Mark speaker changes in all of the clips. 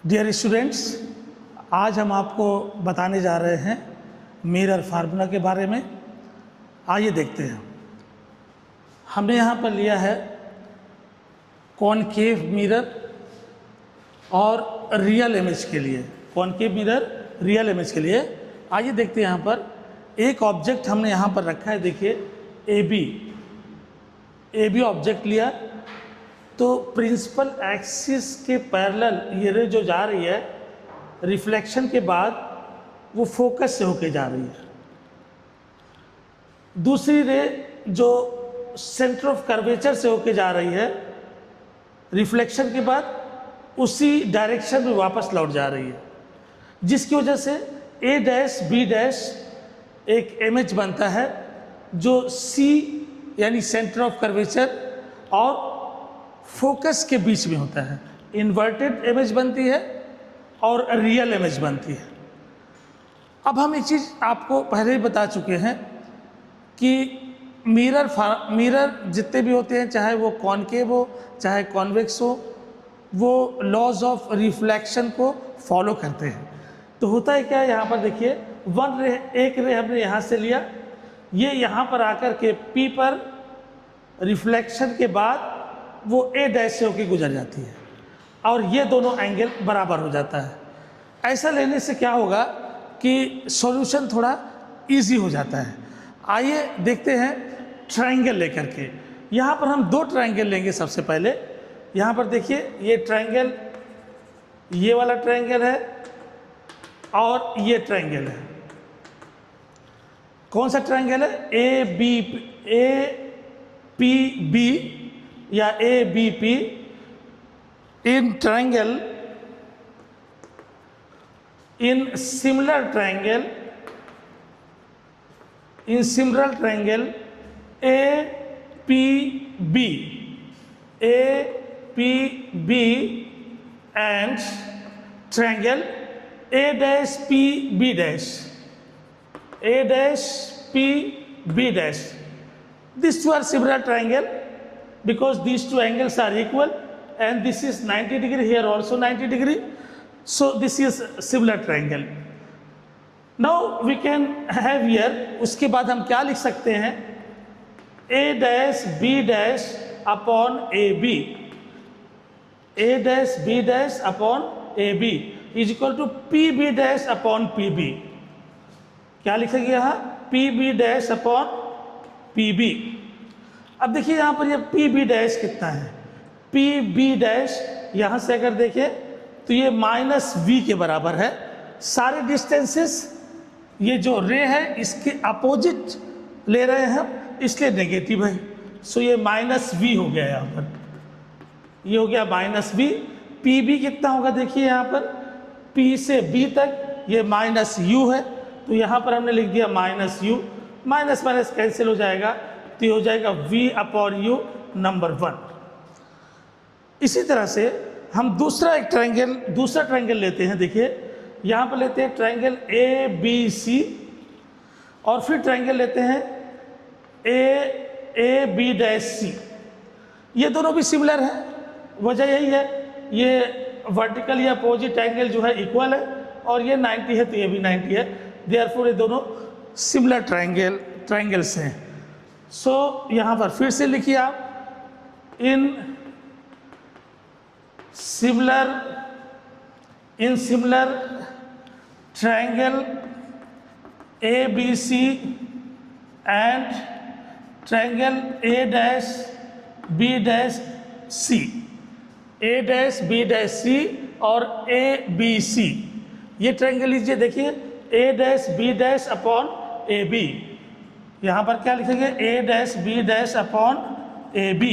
Speaker 1: Dear students, आज हम आपको बताने जा रहे हैं मिरर फार्मूला के बारे में। आइए देखते हैं। हमने यहाँ पर लिया है कॉनकेव मिरर और रियल इमेज के लिए, कॉनकेव मिरर रियल इमेज के लिए। आइए देखते हैं। यहाँ पर एक ऑब्जेक्ट हमने यहाँ पर रखा है, देखिए ए बी ऑब्जेक्ट लिया, तो प्रिंसिपल एक्सिस के पैरेलल ये रे जो जा रही है रिफ्लेक्शन के बाद वो फोकस से होके जा रही है। दूसरी रे जो सेंटर ऑफ कर्वेचर से होके जा रही है रिफ्लेक्शन के बाद उसी डायरेक्शन में वापस लौट जा रही है, जिसकी वजह से ए डैश बी डैश एक इमेज बनता है जो सी यानी सेंटर ऑफ कर्वेचर और फोकस के बीच में होता है। इन्वर्टेड इमेज बनती है और रियल इमेज बनती है। अब हम एक चीज़ आपको पहले ही बता चुके हैं कि मिरर जितने भी होते हैं, चाहे वो कॉनकेव हो चाहे कॉन्वेक्स हो, वो लॉज ऑफ रिफ्लेक्शन को फॉलो करते हैं। तो होता है क्या, यहाँ पर देखिए एक रे हमने यहाँ से लिया, ये यहाँ पर आकर के पी पर रिफ्लेक्शन के बाद वो ए डैश से होकर गुजर जाती है और ये दोनों एंगल बराबर हो जाता है। ऐसा लेने से क्या होगा कि सॉल्यूशन थोड़ा इजी हो जाता है। आइए देखते हैं ट्रायंगल लेकर के। यहाँ पर हम दो ट्रायंगल लेंगे। सबसे पहले यहाँ पर देखिए, ये ट्रायंगल, ये वाला ट्रायंगल है और ये ट्रायंगल है। कौन सा ट्रायंगल है? ए पी बी या A B P. In triangle, in similar triangle A P B and triangle A dash P B dash, A dash P B dash. These two are similar triangle because these two angles are equal and this is 90 degree, here also 90 degree. So this is similar triangle. Now we can have here, उसके बाद हम क्या लिख सकते हैं? A dash B dash upon AB, A dash B dash upon AB is equal to PB dash upon PB. क्या लिखेंगे यहाँ? PB dash upon PB। अब देखिए यहाँ पर ये PB डैश कितना है? PB डैश यहाँ से अगर देखें तो ये -V के बराबर है। सारे डिस्टेंसेस, ये जो रे है इसके अपोजिट ले रहे हैं हम, इसलिए नेगेटिव है। सो ये -V हो गया यहाँ पर, ये हो गया -V। PB कितना होगा? देखिए यहाँ पर P से B तक ये -U है, तो यहाँ पर हमने लिख दिया -U। माइनस माइनस कैंसिल हो जाएगा, तो ये हो जाएगा V/U नंबर 1। इसी तरह से हम दूसरा ट्रायंगल लेते हैं। देखिए यहाँ पर लेते हैं ट्रायंगल ABC और फिर ट्रायंगल लेते हैं AB'C। ये दोनों भी सिमिलर हैं। वजह यही है, ये वर्टिकल या अपोजिट एंगल जो है इक्वल है और ये 90 है तो ये भी 90 है। देयरफॉर ये दोनों सिमिलर ट्रायंगल्स हैं। सो यहाँ पर फिर से लिखिए आप, इन similar triangle ABC and triangle A'/B'/C, A'/B'/C और ABC। ये ट्रायंगल लीजिए, देखिए A'/B' अपॉन AB। यहाँ पर क्या लिखेंगे? A'/B' upon AB।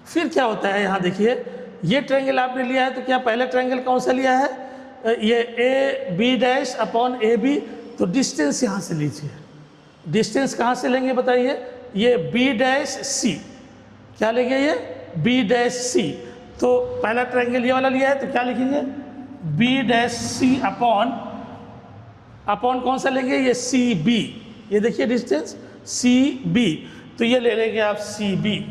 Speaker 1: फिर क्या होता है, यहाँ देखिए ये ट्रायंगल आपने लिया है, तो क्या पहला ट्रायंगल कौन सा लिया है? ये AB' अपॉन AB। तो डिस्टेंस यहाँ से लीजिए। डिस्टेंस कहाँ से लेंगे बताइए? ये B'/C। क्या लेंगे? ये B'/C। तो पहला ट्रायंगल ये वाला लिया है, तो क्या लिखेंगे? B'/C अपॉन कौन सा लेंगे? ये CB। ये देखिए डिस्टेंस CB, तो ये ले लेंगे आप CB।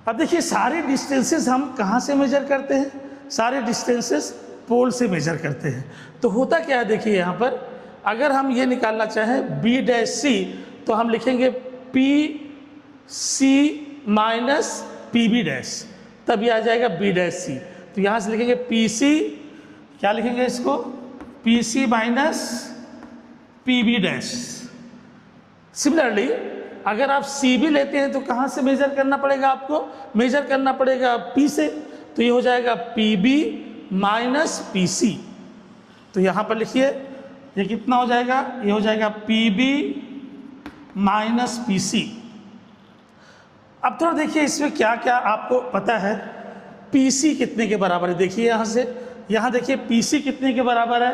Speaker 1: अब देखिए सारे डिस्टेंसेस हम कहाँ से मेजर करते हैं? सारे डिस्टेंसेस पोल से मेजर करते हैं। तो होता क्या है देखिए यहाँ पर, अगर हम ये निकालना चाहें बी डैश सी तो हम लिखेंगे P C minus P B dash, तब ये आ जाएगा बी डैश सी। तो यहाँ से लिखेंगे पी सी, क्या लिखेंगे इसको, P C minus P B dash. Similarly अगर आप सी भी लेते हैं तो कहाँ से मेजर करना पड़ेगा आपको, मेजर करना पड़ेगा पी से, तो ये हो जाएगा P B minus P C. तो यहाँ पर लिखिए ये कितना हो जाएगा, ये हो जाएगा P B minus P C. अब थोड़ा देखिए इसमें क्या क्या आपको पता है, पी सी कितने के बराबर है, देखिए यहाँ से, यहाँ देखिए पी सी कितने के बराबर है,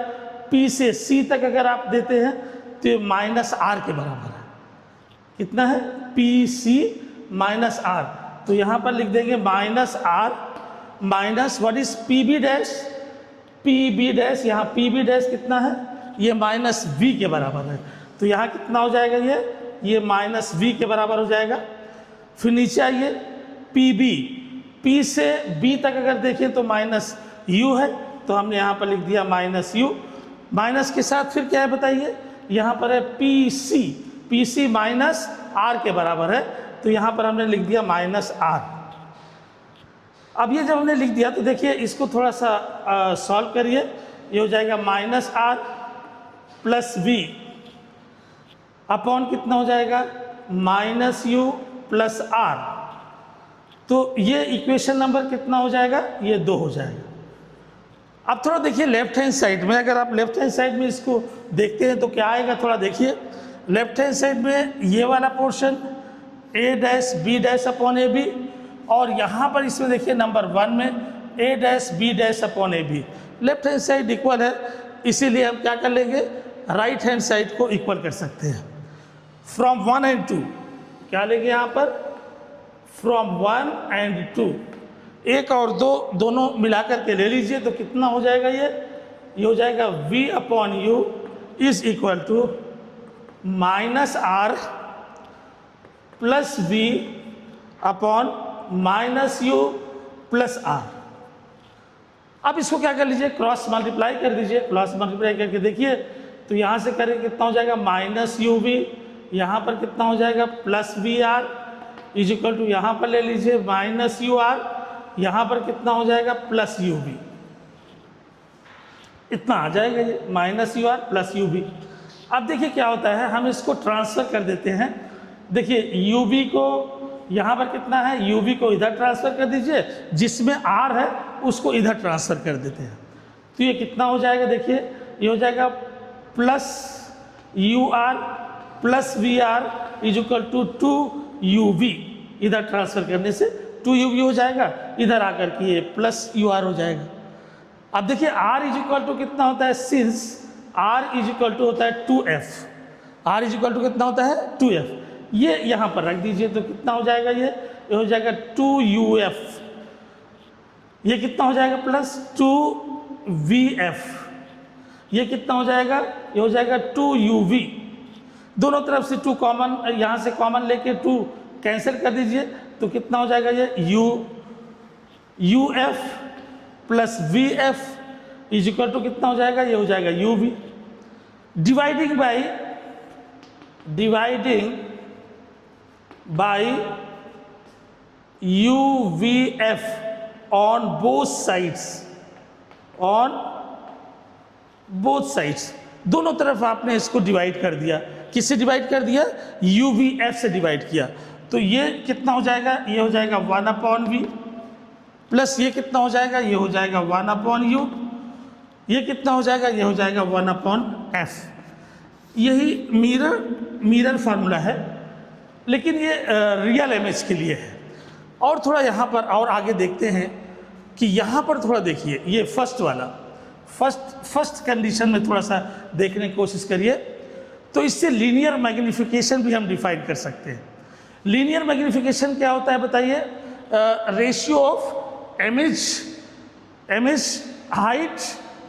Speaker 1: पी से सी तक अगर आप देते हैं तो ये माइनस आर के बराबर है। कितना है, पी सी माइनस आर। तो यहाँ पर लिख देंगे minus R minus what is P B dash, P B dash, यहाँ पी बी डैश कितना है, ये माइनस वी के बराबर है। तो यहाँ कितना हो जाएगा, ये माइनस वी के बराबर हो जाएगा। फिर नीचे आइए पी बी, पी से बी तक अगर देखें तो माइनस यू है, तो हमने यहाँ पर लिख दिया माइनस यू। माइनस के साथ फिर क्या है बताइए, यहाँ पर है P C, P C minus R के बराबर है, तो यहाँ पर हमने लिख दिया माइनस आर। अब ये जब हमने लिख दिया तो देखिए इसको थोड़ा सा सॉल्व करिए, ये हो जाएगा minus R plus V upon कितना हो जाएगा, माइनस यू प्लस आर। तो ये इक्वेशन नंबर कितना हो जाएगा, ये 2 हो जाएगा। अब थोड़ा देखिए लेफ्ट हैंड साइड में, अगर आप लेफ्ट हैंड साइड में इसको देखते हैं तो क्या आएगा, थोड़ा देखिए लेफ्ट हैंड साइड में ये वाला portion A dash B dash upon A B, और यहाँ पर इसमें देखिए नंबर 1 में A dash B dash upon A B. Left hand side equal है, इसीलिए हम क्या कर लेंगे, राइट हैंड साइड को इक्वल कर सकते हैं। फ्रॉम 1 एंड 2 क्या लेंगे यहाँ पर, फ्रॉम 1 एंड 2, 1 और 2 दोनों मिलाकर के ले लीजिए, तो कितना हो जाएगा, ये हो जाएगा v upon U is equal to minus R plus V upon minus U plus R. अब इसको क्या कर लीजिए, क्रॉस मल्टीप्लाई कर दीजिए, क्रॉस मल्टीप्लाई करके देखिए तो यहाँ से करें कितना हो जाएगा, माइनस यू वी, यहाँ पर कितना हो जाएगा plus V R is equal to, यहाँ पर ले लीजिए माइनस यू आर, यहाँ पर कितना हो जाएगा प्लस यू वी, इतना आ जाएगा ये minus U R plus U V. अब देखिए क्या होता है, हम इसको ट्रांसफर कर देते हैं। देखिए यू वी को यहाँ पर कितना है, यू वी को इधर ट्रांसफर कर दीजिए, जिसमें आर है उसको इधर ट्रांसफर कर देते हैं, तो ये कितना हो जाएगा, देखिए ये हो जाएगा plus U R plus V R is equal to 2 U V, इधर ट्रांसफर करने से 2 यू वी हो जाएगा, इधर आकर के ये प्लस यू आर हो जाएगा। अब देखिए r इज इक्वल टू कितना होता है, since r is equal to होता है 2f, r is equal to कितना होता है 2f, ये यहाँ पर रख दीजिए तो कितना हो जाएगा, ये हो जाएगा 2uf, ये कितना हो जाएगा प्लस 2vf, ये कितना हो जाएगा, ये हो जाएगा 2uv, दोनों तरफ से 2 कॉमन, यहाँ से कॉमन लेके 2 कैंसिल कर दीजिए तो कितना हो जाएगा, ये uf plus vf is equal to कितना हो जाएगा, ये हो जाएगा uv। Dividing by uvf on both sides, दोनों तरफ आपने इसको डिवाइड कर दिया, किससे डिवाइड कर दिया, uvf से डिवाइड किया, तो ये कितना हो जाएगा, ये हो जाएगा 1 अपॉन वी, प्लस ये कितना हो जाएगा, ये हो जाएगा 1 अपॉन यू, ये कितना हो जाएगा, ये हो जाएगा 1 अपॉन एफ। यही मिरर फार्मूला है, लेकिन ये रियल इमेज के लिए है। और थोड़ा यहाँ पर और आगे देखते हैं कि यहाँ पर थोड़ा देखिए, ये फर्स्ट वाला, फर्स्ट कंडीशन में थोड़ा सा देखने की कोशिश करिए, तो इससे लीनियर मैग्नीफिकेशन भी हम डिफाइन कर सकते हैं। लीनियर मैग्नीफिकेशन क्या होता है बताइए, ratio of image height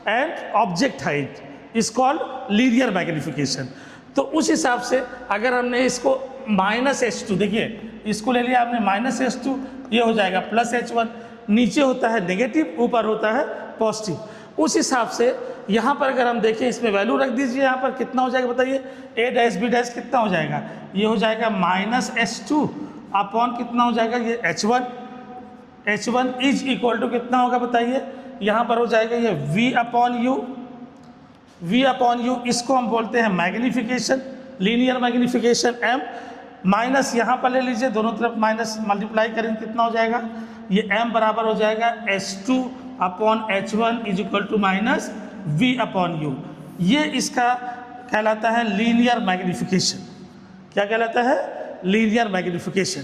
Speaker 1: and object height is called linear magnification. तो उस हिसाब से अगर हमने इसको -h2, देखिए इसको ले लिया आपने -h2, ये हो जाएगा +h1, नीचे होता है नेगेटिव, ऊपर होता है पॉजिटिव। उस हिसाब से यहाँ पर अगर हम देखें, इसमें वैल्यू रख दीजिए, यहाँ पर कितना हो जाएगा बताइए, ए डैश बी डैश कितना हो जाएगा, ये हो जाएगा -H2 अपॉन कितना हो जाएगा ये H1। H1 is equal to कितना होगा बताइए, यहाँ पर हो जाएगा ये V upon you, V upon you, इसको हम बोलते हैं magnification, linear magnification M, minus यहाँ पर ले लीजिए, दोनों तरफ माइनस मल्टीप्लाई करेंगे कितना हो जाएगा, ये M बराबर हो जाएगा H2 upon H1 is equal to minus V upon u. ये इसका कहलाता है लीनियर मैग्नीफिकेशन। क्या कहलाता है, लीनियर मैग्नीफिकेशन।